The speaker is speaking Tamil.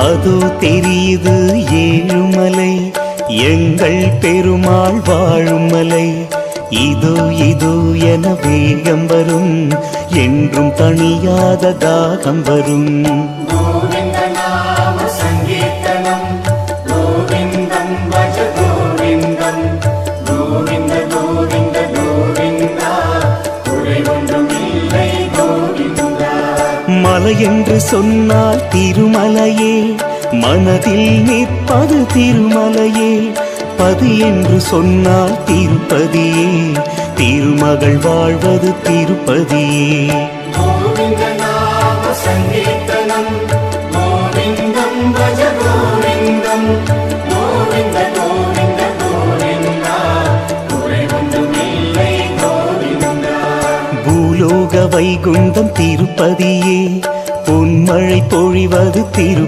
அதோ தெரியுது ஏழுமலை, எங்கள் பெருமாள் வாழும் மலை. இதோ இதோ என வேகம் வரும், என்றும் தணியாத தாகம் வரும். மலை என்று சொன்னால் திருமலையே, மனதில் நிற்பது திருமலையே. பதி என்று சொன்னால் திருப்பதியே, திருமகள் வாழ்வது திருப்பதியே. பூலோக வைகுண்டம் திருப்பதியே, பொன்மழை பொழிவது திரு